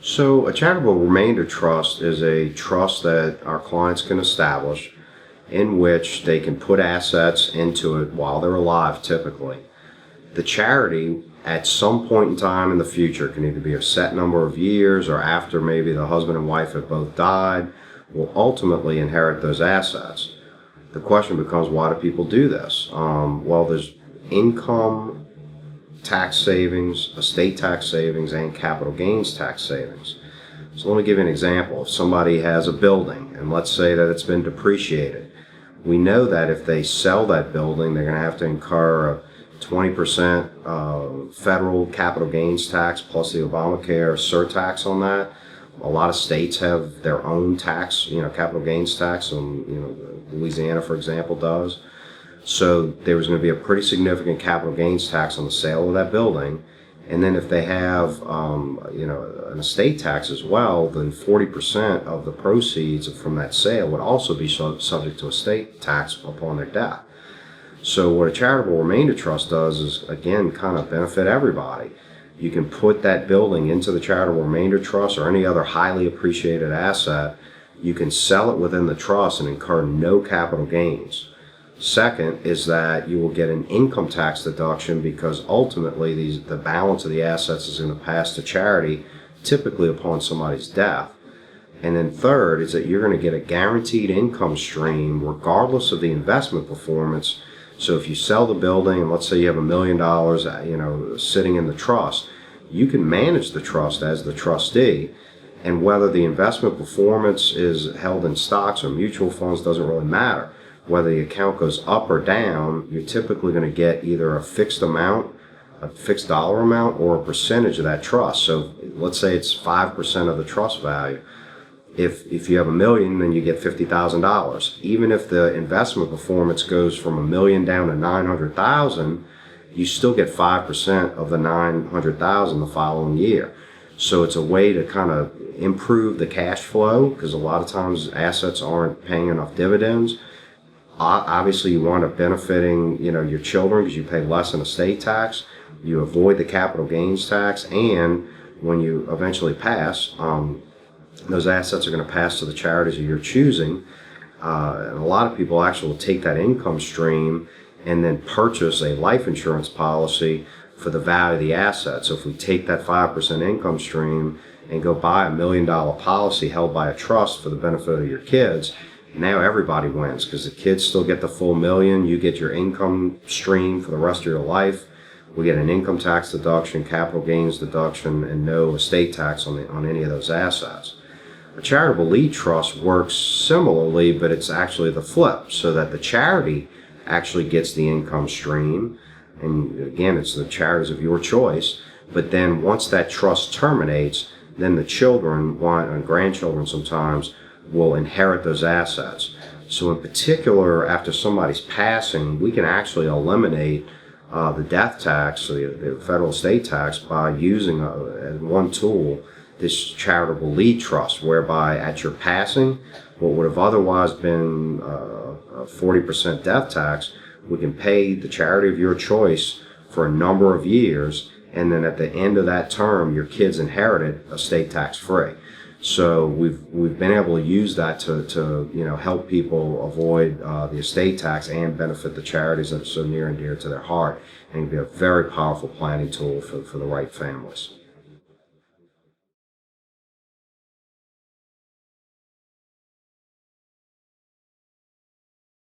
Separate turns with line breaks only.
So, a charitable remainder trust is a trust that our clients can establish in which they can put assets into it while they're alive, typically. The charity, at some point in time in the future, can either be a set number of years or after maybe the husband and wife have both died, will ultimately inherit those assets. The question becomes, why do people do this? Well, there's income tax savings, estate tax savings, and capital gains tax savings. So let me give you an example. If somebody has a building, and let's say that it's been depreciated, we know that if they sell that building, they're going to have to incur a 20% federal capital gains tax plus the Obamacare surtax on that. A lot of states have their own tax, capital gains tax. Louisiana, for example, does. So there was going to be a pretty significant capital gains tax on the sale of that building. And then if they have, an estate tax as well, then 40% of the proceeds from that sale would also be subject to estate tax upon their death. So what a charitable remainder trust does is, again, kind of benefit everybody. You can put that building into the charitable remainder trust or any other highly appreciated asset. You can sell it within the trust and incur no capital gains. Second is that you will get an income tax deduction because ultimately the balance of the assets is going to pass to charity, typically upon somebody's death. And then third is that you're going to get a guaranteed income stream regardless of the investment performance. So if you sell the building and let's say you have $1 million, sitting in the trust, you can manage the trust as the trustee. And whether the investment performance is held in stocks or mutual funds doesn't really matter. Whether the account goes up or down, you're typically going to get either a fixed amount, a fixed dollar amount, or a percentage of that trust. So let's say it's 5% of the trust value. If you have $1 million, then you get $50,000. Even if the investment performance goes from $1 million down to $900,000, you still get 5% of the $900,000 the following year. So it's a way to kind of improve the cash flow because a lot of times assets aren't paying enough dividends. Obviously, you wind up benefiting, your children because you pay less in estate tax. You avoid the capital gains tax, and when you eventually pass, those assets are going to pass to the charities of your choosing. And a lot of people actually will take that income stream and then purchase a life insurance policy for the value of the asset. So if we take that 5% income stream and go buy $1 million policy held by a trust for the benefit of your kids, now everybody wins because the kids still get the full $1 million. You get your income stream for the rest of your life. We get an income tax deduction, capital gains deduction, and no estate tax on any of those assets. A charitable lead trust works similarly, but it's actually the flip, so that the charity actually gets the income stream. And again, it's the charities of your choice. But then once that trust terminates, then the children, and grandchildren sometimes, will inherit those assets. So in particular, after somebody's passing, we can actually eliminate the death tax, the federal estate tax, by using one tool, this charitable lead trust, whereby at your passing, what would have otherwise been a 40% death tax, we can pay the charity of your choice for a number of years, and then at the end of that term, your kids inherit it estate tax free. So we've been able to use that to help people avoid the estate tax and benefit the charities that are so near and dear to their heart, and be a very powerful planning tool for the right families.